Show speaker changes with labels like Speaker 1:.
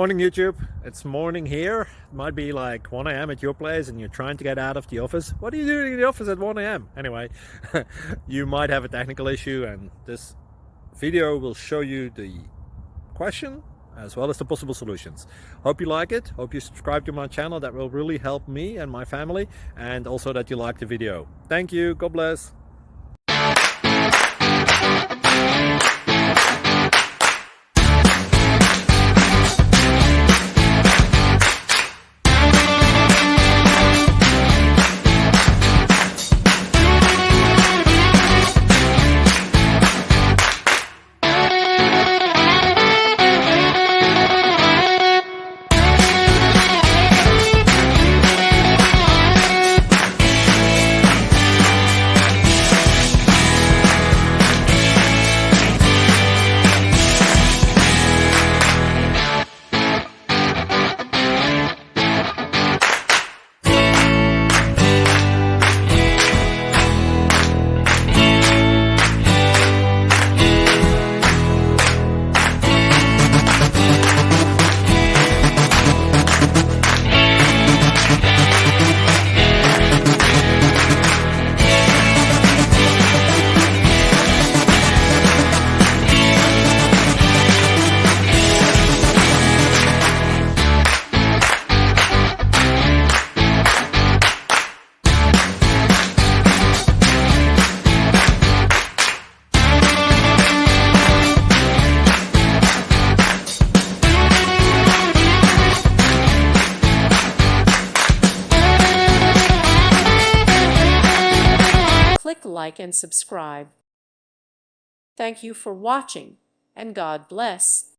Speaker 1: Morning YouTube, it's morning here. It might be like 1 a.m. at your place and you're trying to get out of the office. What are you doing in the office at 1 a.m.? Anyway, you might have a technical issue and this video will show you the question as well as the possible solutions. Hope you like it, hope you subscribe to my channel. That will really help me and my family, and also that you like the video. Thank you, God bless.
Speaker 2: Click like and subscribe. Thank you for watching, and God bless.